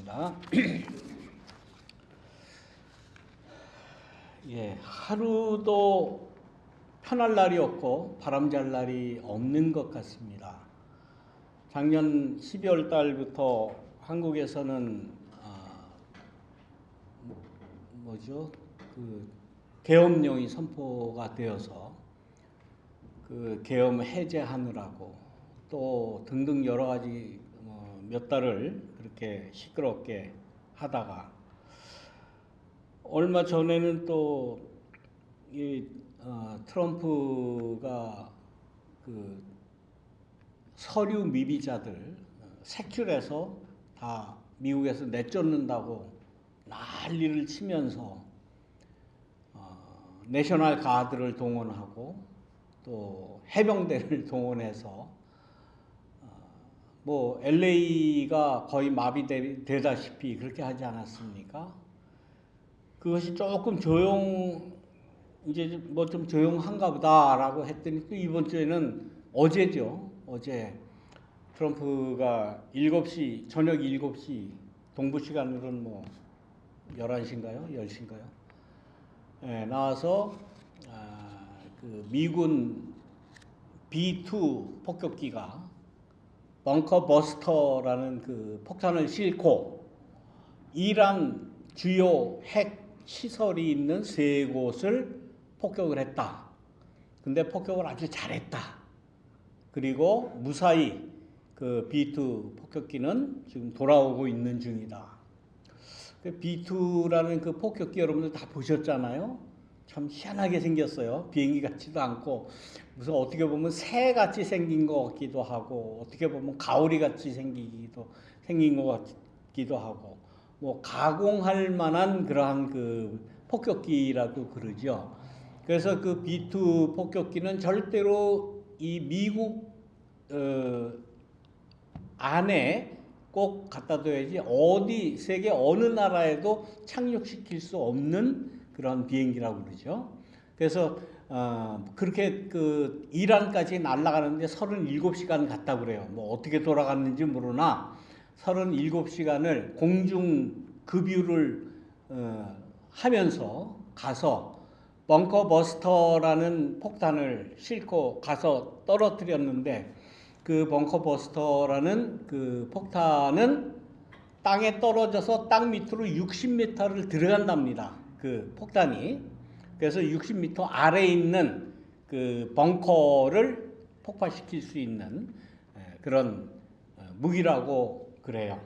하겠습니다. 예, 하루도 편할 날이 없고 바람잘 날이 없는 것 같습니다. 작년 12월 달부터 한국에서는 계엄령이 선포가 되어서 그 계엄 해제하느라고 또 등등 여러 가지 몇 달을 그렇게 시끄럽게 하다가 얼마 전에는 또 트럼프가 그 서류 미비자들 색출해서 다 미국에서 내쫓는다고 난리를 치면서 내셔널 가드를 동원하고 또 해병대를 동원해서 LA가 거의 마비되다시피 그렇게 하지 않았습니까? 그것이 조금 이제 좀 조용한가 보다라고 했더니 또 이번 주에는 어제죠. 어제 트럼프가 저녁 7시 동부 시간으로는 11시인가요? 10시인가요? 네, 나와서 그 미군 B-2 폭격기가 벙커 버스터라는 그 폭탄을 싣고 이란 주요 핵 시설이 있는 3곳을 폭격을 했다. 근데 폭격을 아주 잘했다. 그리고 무사히 그 B-2 폭격기는 지금 돌아오고 있는 중이다. B-2라는 그 폭격기 여러분들 다 보셨잖아요. 참 희한하게 생겼어요. 비행기 같지도 않고 무슨 어떻게 보면 새 같이 생긴 것 같기도 하고 어떻게 보면 가오리 같이 생긴 것 같기도 하고 가공할 만한 그러한 그 폭격기라고 그러죠. 그래서 그 B-2 폭격기는 절대로 이 미국 안에 꼭 갖다 둬야지 세계 어느 나라에도 착륙시킬 수 없는 그런 비행기라고 그러죠. 그래서 그렇게 그 이란까지 날아가는데 37시간 갔다고 그래요. 어떻게 돌아갔는지 모르나 37시간을 공중 급유를 하면서 가서 벙커 버스터라는 폭탄을 싣고 가서 떨어뜨렸는데 그 벙커 버스터라는 그 폭탄은 땅에 떨어져서 땅 밑으로 60m를 들어간답니다. 그 폭탄이. 그래서 60m 아래에 있는 그 벙커를 폭파시킬 수 있는 그런 무기라고 그래요.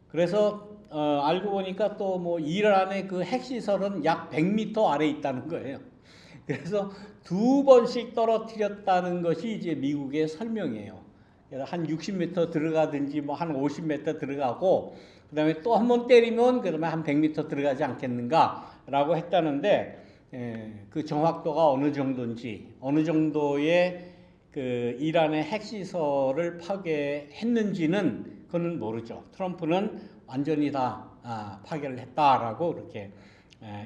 그래서 알고 보니까 또 이란의 그 핵시설은 약 100m 아래에 있다는 거예요. 그래서 2번씩 떨어뜨렸다는 것이 이제 미국의 설명이에요. 한 60m 들어가든지 한 50m 들어가고 그 다음에 또 한 번 때리면 그 다음에 한 100m 들어가지 않겠는가라고 했다는데 그 정확도가 어느 정도인지 어느 정도의 그 이란의 핵시설을 파괴했는지는 그건 모르죠. 트럼프는 완전히 다 파괴를 했다라고 그렇게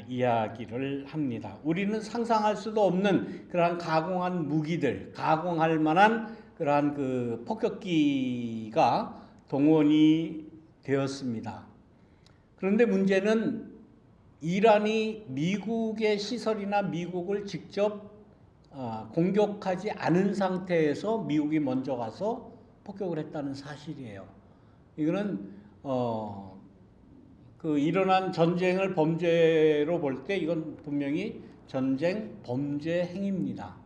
이야기를 합니다. 우리는 상상할 수도 없는 그러한 가공한 무기들, 가공할 만한 그러한 그 폭격기가 동원이 되었습니다. 그런데 문제는 이란이 미국의 시설이나 미국을 직접 공격하지 않은 상태에서 미국이 먼저 가서 폭격을 했다는 사실이에요. 이거는 그 일어난 전쟁을 범죄로 볼 때 이건 분명히 전쟁 범죄 행위입니다.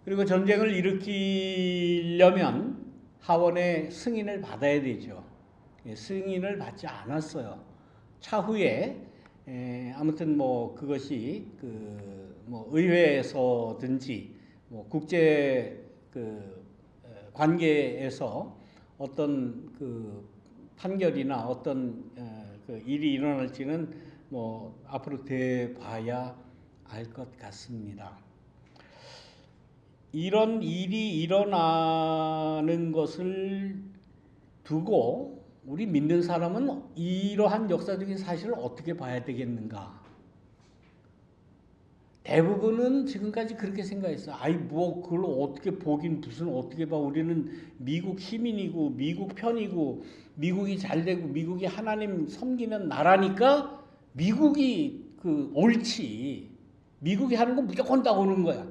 그리고 전쟁을 일으키려면 하원의 승인을 받아야 되죠. 승인을 받지 않았어요. 차후에 아무튼 그것이 의회에서든지 국제 그 관계에서 어떤 그 판결이나 어떤 그 일이 일어날지는 앞으로 돼봐야 알 것 같습니다. 이런 일이 일어나는 것을 두고 우리 믿는 사람은 이러한 역사적인 사실을 어떻게 봐야 되겠는가? 대부분은 지금까지 그렇게 생각했어요. 그걸 어떻게 보긴 어떻게 봐. 우리는 미국 시민이고 미국 편이고 미국이 잘 되고 미국이 하나님 섬기는 나라니까 미국이 옳지. 미국이 하는 건 무조건 다 옳은 거야.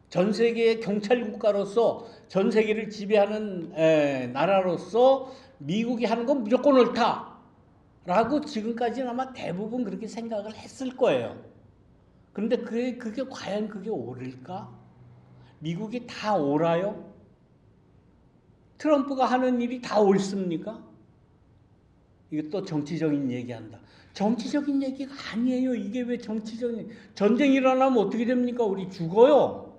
전 세계의 경찰 국가로서 전 세계를 지배하는 나라로서 미국이 하는 건 무조건 옳다라고 지금까지는 아마 대부분 그렇게 생각을 했을 거예요. 그런데 그게 과연 그게 옳을까? 미국이 다 옳아요? 트럼프가 하는 일이 다 옳습니까? 이게 또 정치적인 얘기한다. 정치적인 얘기가 아니에요. 이게 왜 정치적인, 전쟁이 일어나면 어떻게 됩니까? 우리 죽어요.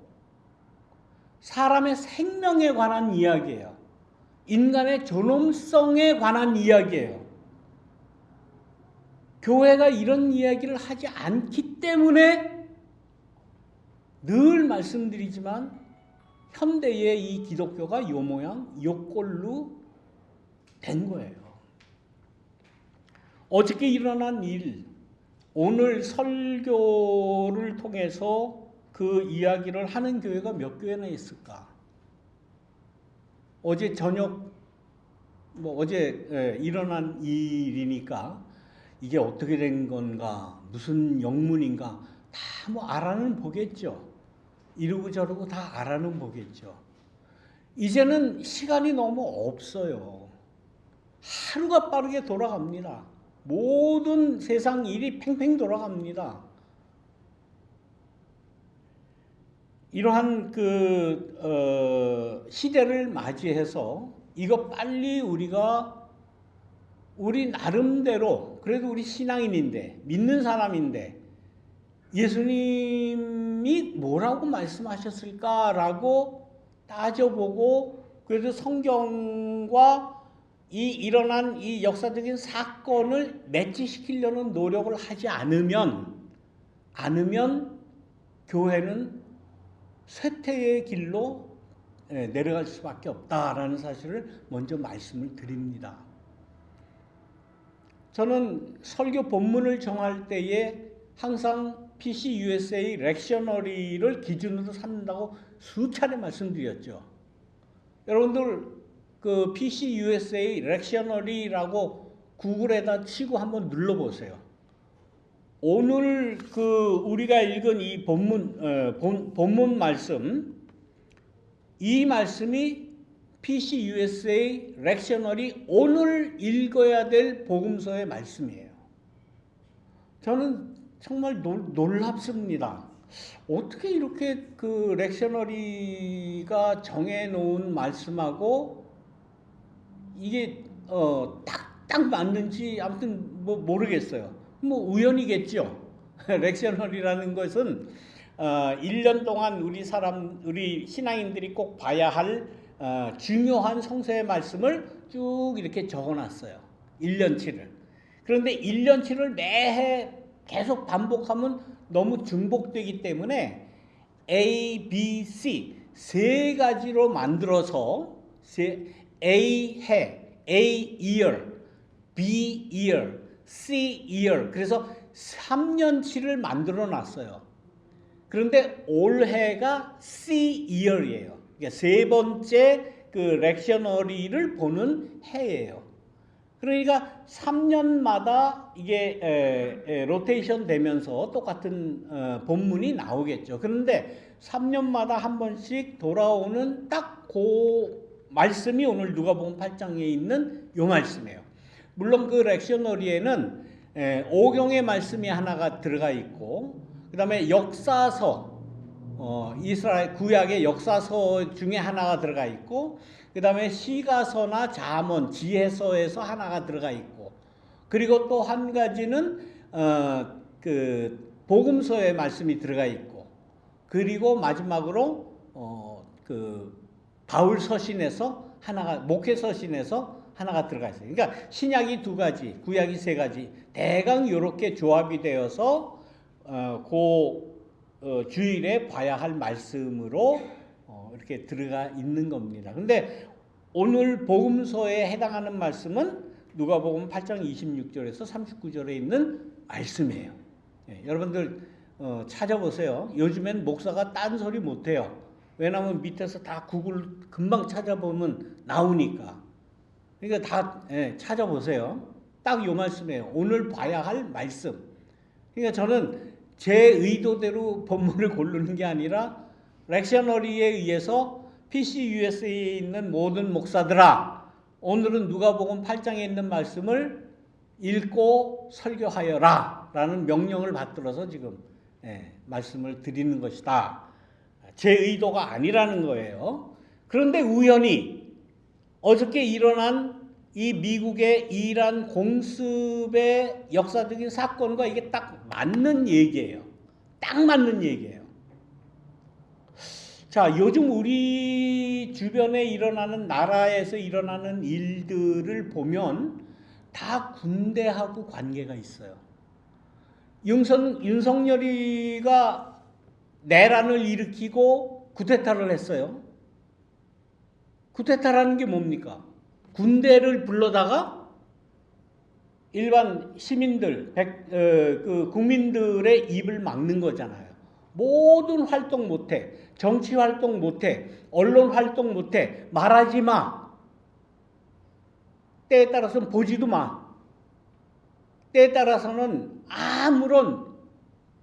사람의 생명에 관한 이야기예요. 인간의 존엄성에 관한 이야기예요. 교회가 이런 이야기를 하지 않기 때문에 늘 말씀드리지만 현대의 이 기독교가 요 모양, 요 꼴로 된 거예요. 어저께 일어난 일, 오늘 설교를 통해서 그 이야기를 하는 교회가 몇 교회나 있을까? 어제 저녁, 어제 일어난 일이니까 이게 어떻게 된 건가, 무슨 영문인가, 다 알아는 보겠죠. 이러고 저러고 다 알아는 보겠죠. 이제는 시간이 너무 없어요. 하루가 빠르게 돌아갑니다. 모든 세상 일이 팽팽 돌아갑니다. 이러한 시대를 맞이해서 이거 빨리 우리 나름대로, 그래도 우리 신앙인인데, 믿는 사람인데, 예수님이 뭐라고 말씀하셨을까라고 따져보고, 그래도 성경과 일어난 이 역사적인 사건을 매치시키려는 노력을 하지 않으면 교회는 쇠퇴의 길로 내려갈 수밖에 없다라는 사실을 먼저 말씀을 드립니다. 저는 설교 본문을 정할 때에 항상 PCUSA 렉셔너리를 기준으로 삼는다고 수차례 말씀드렸죠. 여러분들 그 PCUSA 렉셔너리라고 구글에다 치고 한번 눌러보세요. 오늘 우리가 읽은 이 본문 말씀, 이 말씀이 PCUSA 렉셔너리 오늘 읽어야 될 복음서의 말씀이에요. 저는 정말 놀랍습니다. 어떻게 이렇게 그 렉셔너리가 정해놓은 말씀하고 이게 딱 맞는지 아무튼 모르겠어요. 우연이겠죠. 렉셔너리라는 것은 1년 동안 우리 신앙인들이 꼭 봐야 할 중요한 성서의 말씀을 쭉 이렇게 적어놨어요. 1년치를. 그런데 1년치를 매해 계속 반복하면 너무 중복되기 때문에 A, B, C 세 가지로 만들어서 A 해, A year, B year, C year, 그래서 3년치를 만들어 놨어요. 그런데 올해가 C year이에요. 그러니까 세 번째 그 렉셔너리를 보는 해예요. 그러니까 3년마다 이게 로테이션 되면서 똑같은 본문이 나오겠죠. 그런데 3년마다 한 번씩 돌아오는 딱 그 말씀이 오늘 누가복음 8장에 있는 요 말씀이에요. 물론 그 렉셔너리에는 오경의 말씀이 하나가 들어가 있고, 그 다음에 역사서, 이스라엘 구약의 역사서 중에 하나가 들어가 있고, 그 다음에 시가서나 잠언, 지혜서에서 하나가 들어가 있고, 그리고 또 한 가지는 그 복음서의 말씀이 들어가 있고, 그리고 마지막으로 그 바울 서신에서 하나가, 목회 서신에서 하나가 들어가 있어요. 그러니까 신약이 2가지, 구약이 3가지, 대강 이렇게 조합이 되어서 주일에 봐야 할 말씀으로 이렇게 들어가 있는 겁니다. 근데 오늘 복음서에 해당하는 말씀은 누가복음 8장 26절에서 39절에 있는 말씀이에요. 여러분들 찾아보세요. 요즘엔 목사가 딴소리 못해요. 왜냐하면 밑에서 다 구글 금방 찾아보면 나오니까. 그러니까 다 찾아보세요. 딱 요 말씀이에요. 오늘 봐야 할 말씀. 그러니까 저는 제 의도대로 본문을 고르는 게 아니라 렉셔너리에 의해서 PCUSA에 있는 모든 목사들아, 오늘은 누가복음 8장에 있는 말씀을 읽고 설교하여라 라는 명령을 받들어서 지금 말씀을 드리는 것이다. 제 의도가 아니라는 거예요. 그런데 우연히 어저께 일어난 이 미국의 이란 공습의 역사적인 사건과 이게 딱 맞는 얘기예요. 딱 맞는 얘기예요. 자, 요즘 우리 주변에 일어나는, 나라에서 일어나는 일들을 보면 다 군대하고 관계가 있어요. 윤석열이가 내란을 일으키고 쿠데타를 했어요. 쿠데타라는 게 뭡니까? 군대를 불러다가 일반 시민들, 국민들의 입을 막는 거잖아요. 모든 활동 못해, 정치 활동 못해, 언론 활동 못해, 말하지 마. 때에 따라서는 보지도 마. 때에 따라서는 아무런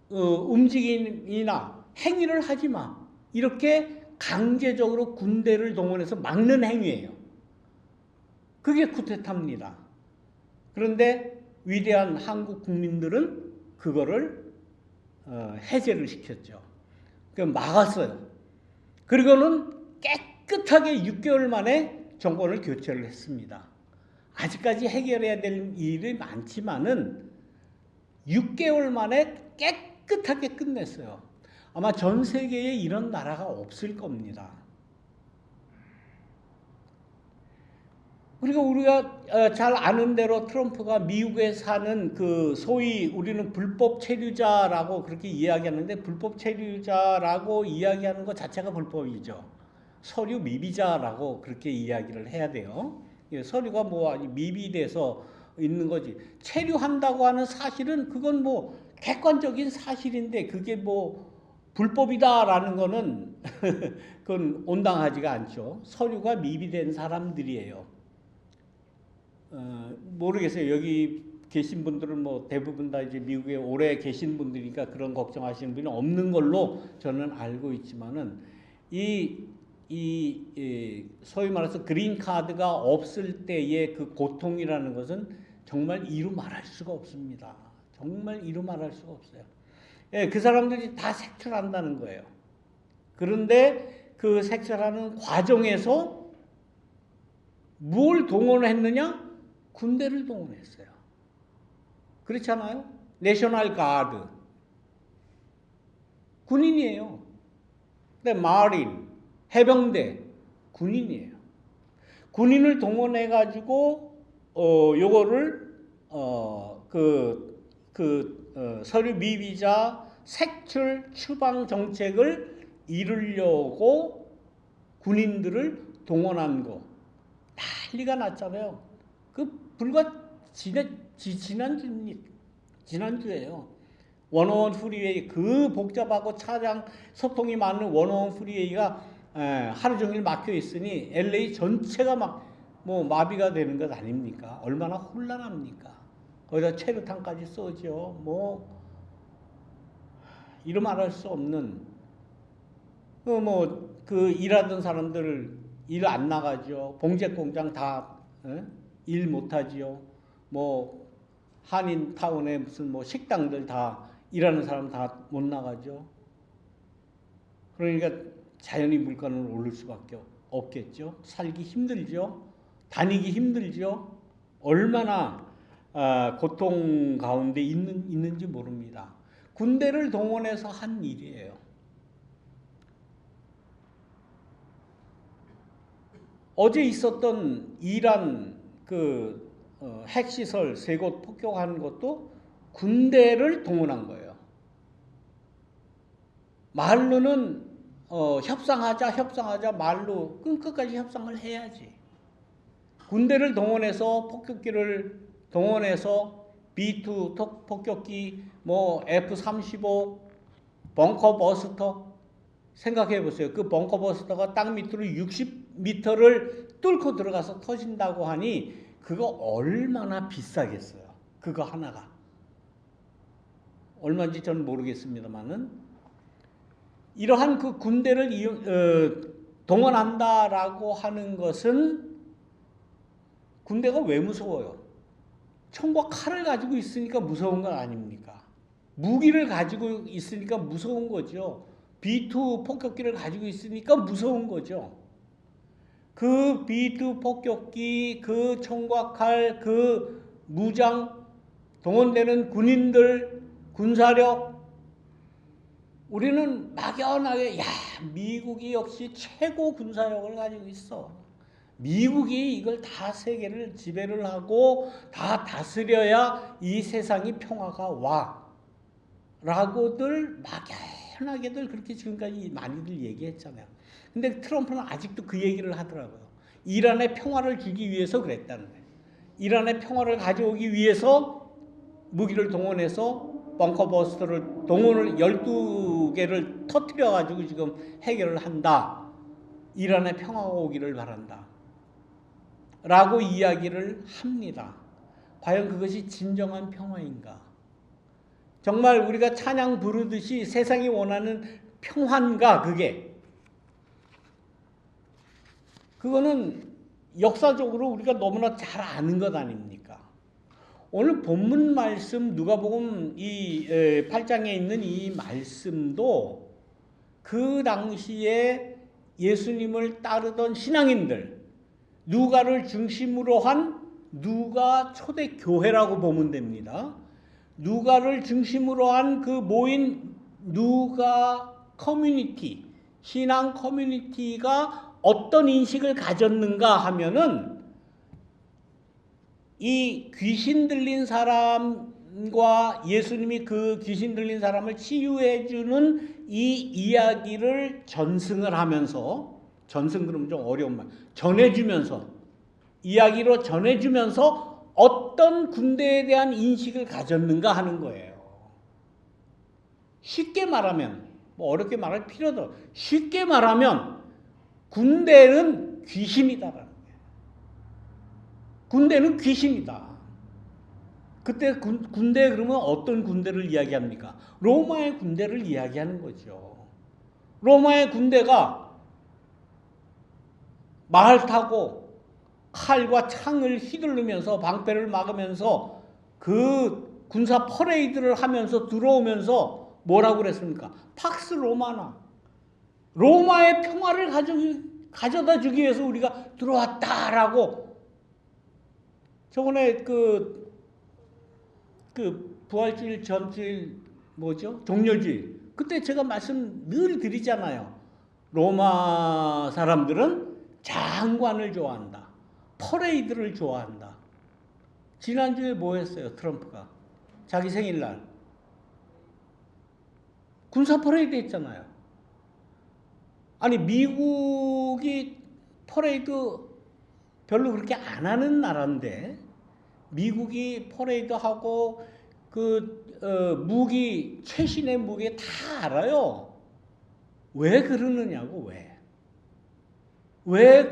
움직임이나 행위를 하지 마. 이렇게 강제적으로 군대를 동원해서 막는 행위예요. 그게 쿠데타입니다. 그런데 위대한 한국 국민들은 그거를 해제를 시켰죠. 막았어요. 그리고는 깨끗하게 6개월 만에 정권을 교체를 했습니다. 아직까지 해결해야 될 일이 많지만은 6개월 만에 깨끗하게 끝냈어요. 아마 전 세계에 이런 나라가 없을 겁니다. 그리고 우리가 잘 아는 대로 트럼프가 미국에 사는 그 소위 우리는 불법 체류자라고 그렇게 이야기하는데, 불법 체류자라고 이야기하는 것 자체가 불법이죠. 서류 미비자라고 그렇게 이야기를 해야 돼요. 서류가 뭐 미비돼서 있는 거지. 체류한다고 하는 사실은 그건 뭐 객관적인 사실인데 그게 뭐 불법이다라는 거는 그건 온당하지가 않죠. 서류가 미비된 사람들이에요. 모르겠어요. 여기 계신 분들은 뭐 대부분 다 이제 미국에 오래 계신 분들이니까 그런 걱정하시는 분이 없는 걸로 저는 알고 있지만은 소위 말해서 그린 카드가 없을 때의 그 고통이라는 것은 정말 이루 말할 수가 없습니다. 정말 이루 말할 수가 없어요. 그 사람들이 다 색출한다는 거예요. 그런데 그 색출하는 과정에서 뭘 동원했느냐? 군대를 동원했어요. 그렇잖아요? 내셔널 가드. 군인이에요. 근데 마린, 해병대, 군인이에요. 군인을 동원해가지고, 요거를, 서류 미비자 색출 추방 정책을 이루려고 군인들을 동원한 거. 난리가 났잖아요. 불과 지난주예요. 원어원 프리웨이, 그 복잡하고 차량 소통이 많은 원어원 프리웨이가 하루 종일 막혀 있으니 LA 전체가 막 뭐 마비가 되는 것 아닙니까? 얼마나 혼란합니까? 거기다 체류탄까지 쏘죠. 뭐 이루 말할 수 없는 그 일하던 사람들 일 안 나가죠. 봉제 공장 다 일 못하지요. 뭐 한인타운에 무슨 뭐 식당들 다 일하는 사람 다 못 나가죠. 그러니까 자연히 물가는 오를 수밖에 없겠죠. 살기 힘들죠. 다니기 힘들죠. 얼마나 고통 가운데 있는지 모릅니다. 군대를 동원해서 한 일이에요. 어제 있었던 이란 핵시설 3곳 폭격한 것도 군대를 동원한 거예요. 말로는 협상하자 말로 끝까지 협상을 해야지. 군대를 동원해서 폭격기를 동원해서 B2 폭격기, 뭐 F-35 벙커 버스터 생각해 보세요. 그 벙커 버스터가 땅 밑으로 60m를 뚫고 들어가서 터진다고 하니 그거 얼마나 비싸겠어요. 그거 하나가. 얼마인지 저는 모르겠습니다만은 이러한 그 군대를 동원한다라고 하는 것은 군대가 왜 무서워요? 총과 칼을 가지고 있으니까 무서운 건 아닙니까? 무기를 가지고 있으니까 무서운 거죠. B2 폭격기를 가지고 있으니까 무서운 거죠. 그 B2 폭격기, 그 총과 칼, 그 무장, 동원되는 군인들, 군사력, 우리는 막연하게 미국이 역시 최고 군사력을 가지고 있어. 미국이 이걸 다 세계를 지배를 하고 다 다스려야 이 세상이 평화가 와. 라고들 막연하게들 그렇게 지금까지 많이들 얘기했잖아요. 근데 트럼프는 아직도 그 얘기를 하더라고요. 이란의 평화를 주기 위해서 그랬다는 거예요. 이란의 평화를 가져오기 위해서 무기를 동원해서 벙커버스터를 동원을 12개를 터뜨려 가지고 지금 해결을 한다. 이란의 평화가 오기를 바란다. 라고 이야기를 합니다. 과연 그것이 진정한 평화인가? 정말 우리가 찬양 부르듯이 세상이 원하는 평화인가 그게? 그거는 역사적으로 우리가 너무나 잘 아는 것 아닙니까? 오늘 본문 말씀 누가복음 이 8장에 있는 이 말씀도 그 당시에 예수님을 따르던 신앙인들, 누가를 중심으로 한 누가 초대교회라고 보면 됩니다. 누가를 중심으로 한 그 모인 누가 커뮤니티, 신앙 커뮤니티가 어떤 인식을 가졌는가 하면은 이 귀신 들린 사람과 예수님이 그 귀신 들린 사람을 치유해 주는 이 이야기를 전승을 하면서, 전승 그러면 좀 어려운 말, 전해주면서, 이야기로 전해주면서 어떤 군대에 대한 인식을 가졌는가 하는 거예요. 쉽게 말하면, 뭐 어렵게 말할 필요도 없어요. 쉽게 말하면 군대는 귀신이다라는 거예요. 군대는 귀신이다. 그때 군대 그러면 어떤 군대를 이야기합니까? 로마의 군대를 이야기하는 거죠. 로마의 군대가 말 타고 칼과 창을 휘두르면서 방패를 막으면서 그 군사 퍼레이드를 하면서 들어오면서 뭐라고 그랬습니까? 팍스 로마나. 로마의 평화를 가져다 주기 위해서 우리가 들어왔다라고. 저번에 그 부활주일 전주일 뭐죠? 종려주일. 그때 제가 말씀 늘 드리잖아요. 로마 사람들은 장관을 좋아한다. 퍼레이드를 좋아한다. 지난주에 뭐 했어요? 트럼프가. 자기 생일날. 군사 퍼레이드 했잖아요. 아니 미국이 퍼레이드 별로 그렇게 안 하는 나라인데 미국이 퍼레이드하고 무기, 최신의 무기 다 알아요. 왜 그러느냐고, 왜? 왜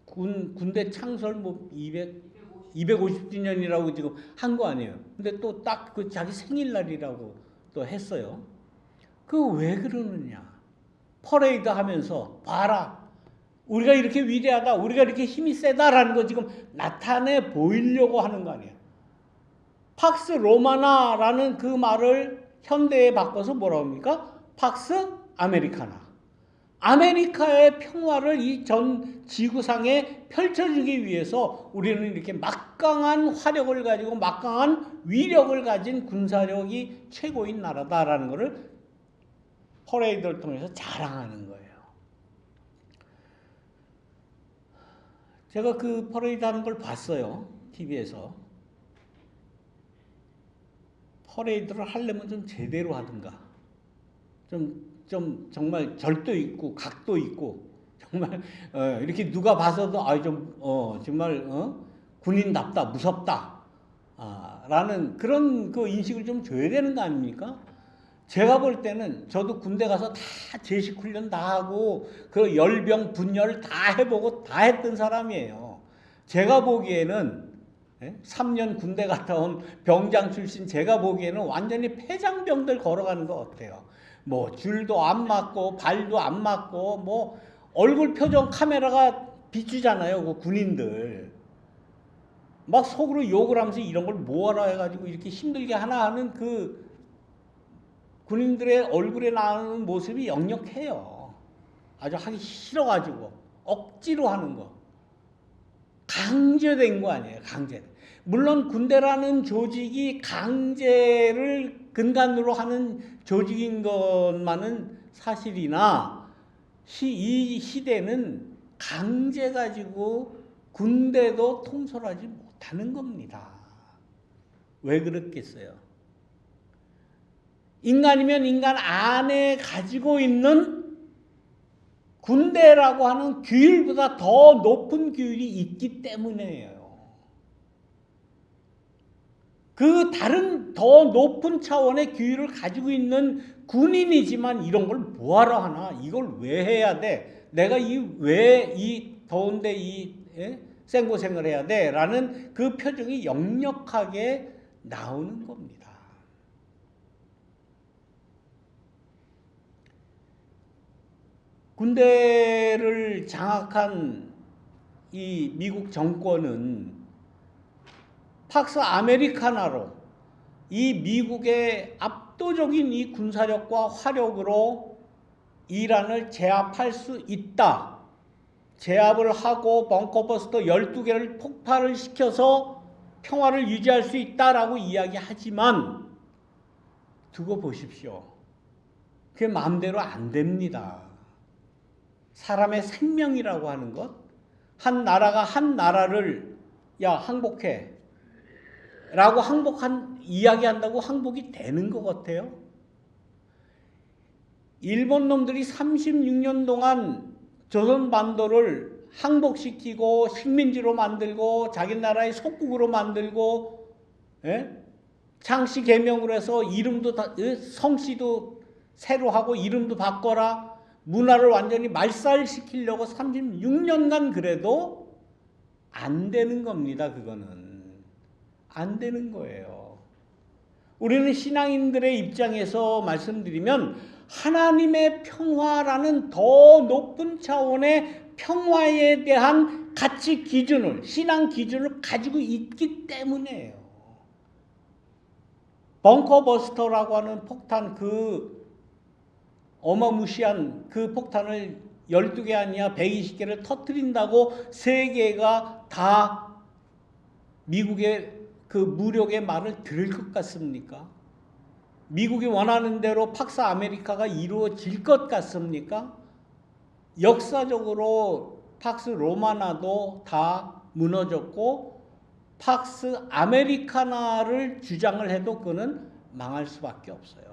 군대 창설 250주년이라고 지금 한 거 아니에요. 근데 또 딱 그 자기 생일날이라고 또 했어요. 그 왜 그러느냐? 퍼레이드 하면서 봐라. 우리가 이렇게 위대하다, 우리가 이렇게 힘이 세다라는 거 지금 나타내 보이려고 하는 거 아니에요. 팍스 로마나라는 그 말을 현대에 바꿔서 뭐라고 합니까? 팍스 아메리카나. 아메리카의 평화를 이 전 지구상에 펼쳐주기 위해서 우리는 이렇게 막강한 화력을 가지고 막강한 위력을 가진 군사력이 최고인 나라다라는 것을 퍼레이드를 통해서 자랑하는 거예요. 제가 그 퍼레이드 하는 걸 봤어요. TV에서. 퍼레이드를 하려면 좀 제대로 하든가. 좀 정말 절도 있고 각도 있고 정말 이렇게 누가 봐서도 정말 군인답다, 무섭다 라는 그런 그 인식을 좀 줘야 되는 거 아닙니까? 제가 볼 때는 저도 군대 가서 다 제식 훈련 다 하고 그 열병 분열 다 해보고 다 했던 사람이에요. 제가 보기에는 3년 군대 갔다 온 병장 출신 제가 보기에는 완전히 폐장병들 걸어가는 것 같아요. 뭐 줄도 안 맞고 발도 안 맞고 뭐 얼굴 표정 카메라가 비추잖아요. 그 군인들 막 속으로 욕을 하면서 이런 걸 뭐하라 해가지고 이렇게 힘들게 하나 하는 그 군인들의 얼굴에 나오는 모습이 역력해요. 아주 하기 싫어가지고 억지로 하는 거. 강제된 거 아니에요. 강제. 물론 군대라는 조직이 강제를 근간으로 하는 조직인 것만은 사실이나 이 시대는 강제 가지고 군대도 통솔하지 못하는 겁니다. 왜 그렇겠어요? 인간이면 인간 안에 가지고 있는 군대라고 하는 규율보다 더 높은 규율이 있기 때문이에요. 그 다른 더 높은 차원의 규율을 가지고 있는 군인이지만 이런 걸 뭐하러 하나? 이걸 왜 해야 돼? 내가 왜 이 더운데 생고생을 해야 돼? 라는 그 표정이 역력하게 나오는 겁니다. 군대를 장악한 이 미국 정권은 팍스 아메리카나로 이 미국의 압도적인 이 군사력과 화력으로 이란을 제압할 수 있다. 제압을 하고 벙커버스터 12개를 폭발을 시켜서 평화를 유지할 수 있다라고 이야기하지만 두고 보십시오. 그게 마음대로 안 됩니다. 사람의 생명이라고 하는 것, 한 나라가 한 나라를 야 항복해 라고 이야기한다고 항복이 되는 것 같아요. 일본 놈들이 36년 동안 조선 반도를 항복시키고 식민지로 만들고 자기 나라의 속국으로 만들고 창씨 개명으로 해서 이름도 성씨도 새로 하고 이름도 바꿔라 문화를 완전히 말살시키려고 36년간 그래도 안 되는 겁니다. 그거는 안 되는 거예요. 우리는 신앙인들의 입장에서 말씀드리면 하나님의 평화라는 더 높은 차원의 평화에 대한 가치 기준을, 신앙 기준을 가지고 있기 때문에요. 벙커버스터라고 하는 폭탄, 그 어마무시한 그 폭탄을 12개 아니야 120개를 터뜨린다고 세계가 다 미국의 그 무력의 말을 들을 것 같습니까? 미국이 원하는 대로 팍스 아메리카가 이루어질 것 같습니까? 역사적으로 팍스 로마나도 다 무너졌고 팍스 아메리카나를 주장을 해도 그는 망할 수밖에 없어요.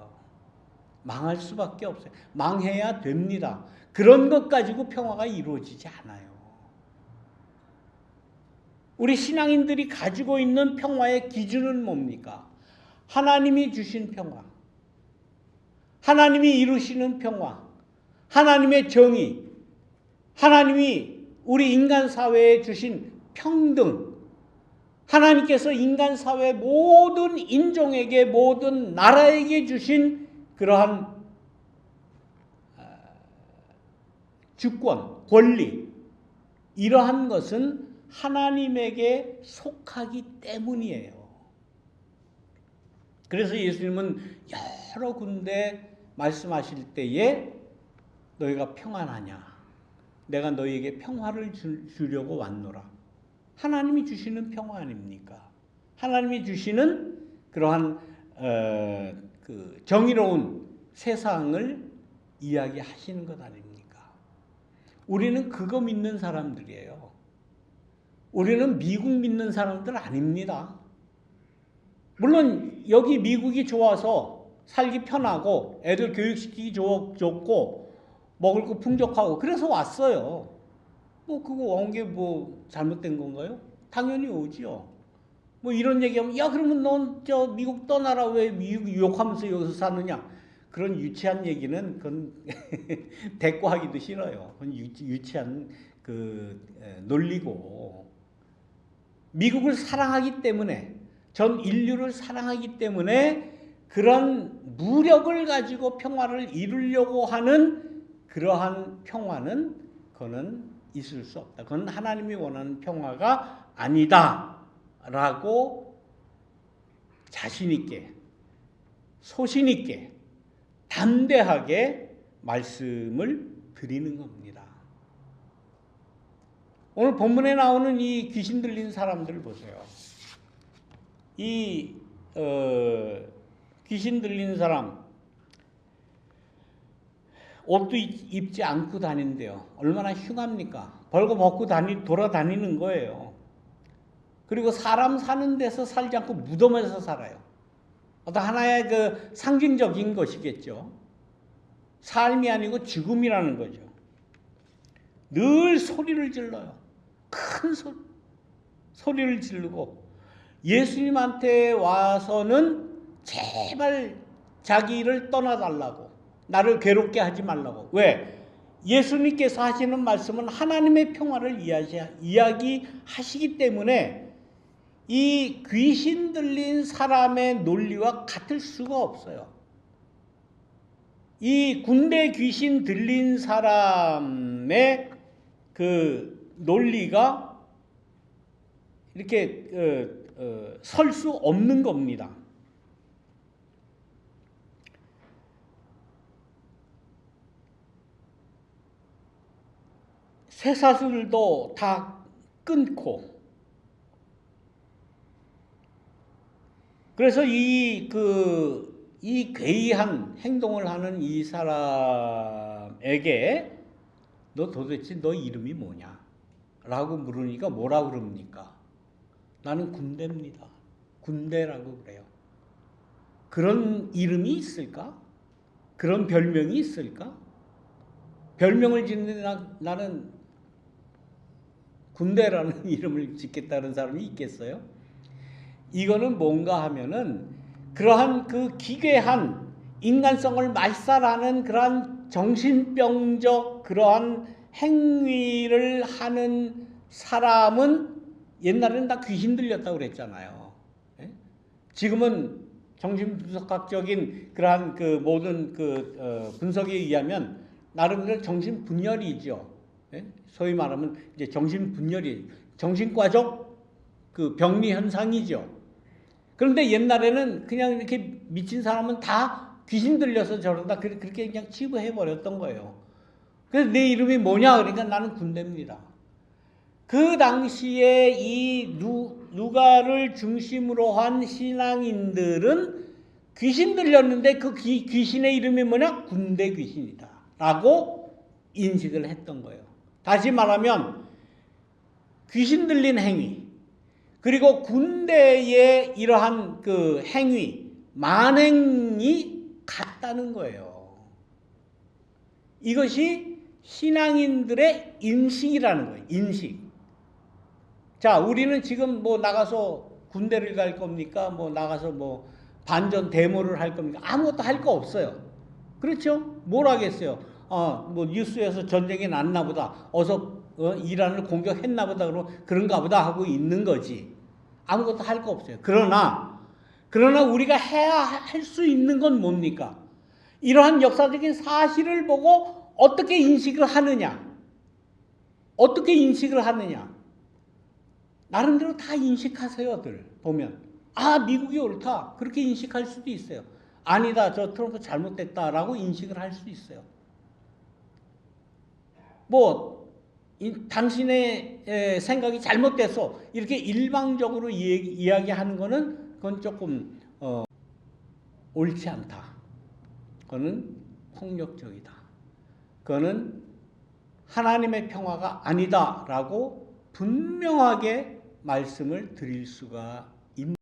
망할 수밖에 없어요. 망해야 됩니다. 그런 것 가지고 평화가 이루어지지 않아요. 우리 신앙인들이 가지고 있는 평화의 기준은 뭡니까? 하나님이 주신 평화, 하나님이 이루시는 평화, 하나님의 정의, 하나님이 우리 인간 사회에 주신 평등, 하나님께서 인간 사회 모든 인종에게 모든 나라에게 주신 그러한 주권, 권리, 이러한 것은 하나님에게 속하기 때문이에요. 그래서 예수님은 여러 군데 말씀하실 때에 너희가 평안하냐? 내가 너희에게 평화를 주려고 왔노라. 하나님이 주시는 평화 아닙니까? 하나님이 주시는 그러한 그 정의로운 세상을 이야기하시는 것 아닙니까? 우리는 그거 믿는 사람들이에요. 우리는 미국 믿는 사람들 아닙니다. 물론 여기 미국이 좋아서 살기 편하고 애들 교육시키기 좋고 먹을 거 풍족하고 그래서 왔어요. 뭐 그거 온 게 뭐 잘못된 건가요? 당연히 오지요. 뭐 이런 얘기하면 야 그러면 넌 저 미국 떠나라 왜 미국 유혹하면서 여기서 사느냐? 그런 유치한 얘기는 그건 대꾸하기도 싫어요. 그건 유치한 논리고, 미국을 사랑하기 때문에, 전 인류를 사랑하기 때문에 그런 무력을 가지고 평화를 이루려고 하는 그러한 평화는 그거는 있을 수 없다. 그건 하나님이 원하는 평화가 아니다라고 자신 있게, 소신 있게, 담대하게 말씀을 드리는 겁니다. 오늘 본문에 나오는 이 귀신 들린 사람들 보세요. 이 귀신 들린 사람, 옷도 입지 않고 다닌대요. 얼마나 흉합니까? 벌거벗고 돌아다니는 거예요. 그리고 사람 사는 데서 살지 않고 무덤에서 살아요. 어떤 하나의 그 상징적인 것이겠죠. 삶이 아니고 죽음이라는 거죠. 늘 소리를 질러요. 큰 소리를 지르고 예수님한테 와서는 제발 자기를 떠나달라고, 나를 괴롭게 하지 말라고. 왜? 예수님께서 하시는 말씀은 하나님의 평화를 이야기하시기 때문에 이 귀신 들린 사람의 논리와 같을 수가 없어요. 이 군대 귀신 들린 사람의 그 논리가 이렇게 설 수 없는 겁니다. 쇠사슬도 다 끊고, 그래서 이 괴이한 행동을 하는 이 사람에게 너 도대체 너 이름이 뭐냐? 라고 물으니까 뭐라 그럽니까? 나는 군대입니다. 군대라고 그래요. 그런 이름이 있을까? 그런 별명이 있을까? 별명을 짓는데 나는 군대라는 이름을 짓겠다는 사람이 있겠어요? 이거는 뭔가 하면은 그러한 그 기괴한 인간성을 말살하는 그러한 정신병적 그러한 행위를 하는 사람은 옛날에는 다 귀신 들렸다고 그랬잖아요. 지금은 정신분석학적인 그러한 그 모든 분석에 의하면 나름대로 정신분열이죠. 소위 말하면 이제 정신분열이 정신과적 그 병리 현상이죠. 그런데 옛날에는 그냥 이렇게 미친 사람은 다 귀신 들려서 저런다 그렇게 그냥 치부해 버렸던 거예요. 그래서 내 이름이 뭐냐 그러니까 나는 군대입니다. 그 당시에 이 누가를 중심으로 한 신앙인들은 귀신 들렸는데 그 귀신의 이름이 뭐냐? 군대 귀신이다 라고 인식을 했던 거예요. 다시 말하면 귀신 들린 행위, 그리고 군대의 이러한 그 행위, 만행이 같다는 거예요. 이것이 신앙인들의 인식이라는 거예요. 인식. 자, 우리는 지금 뭐 나가서 군대를 갈 겁니까? 뭐 나가서 뭐 반전 데모를 할 겁니까? 아무것도 할 거 없어요. 그렇죠? 뭘 하겠어요? 뭐 뉴스에서 전쟁이 났나 보다. 어서 이란을 공격했나 보다. 그런가 보다 하고 있는 거지. 아무것도 할 거 없어요. 그러나 우리가 해야 할 수 있는 건 뭡니까? 이러한 역사적인 사실을 보고 어떻게 인식을 하느냐? 어떻게 인식을 하느냐? 나름대로 다 인식하세요들 보면. 미국이 옳다. 그렇게 인식할 수도 있어요. 아니다. 저 트럼프 잘못됐다라고 인식을 할 수 있어요. 당신의 생각이 잘못돼서 이렇게 일방적으로 이야기하는 거는 그건 조금 옳지 않다. 그거는 폭력적이다. 그거는 하나님의 평화가 아니다라고 분명하게 말씀을 드릴 수가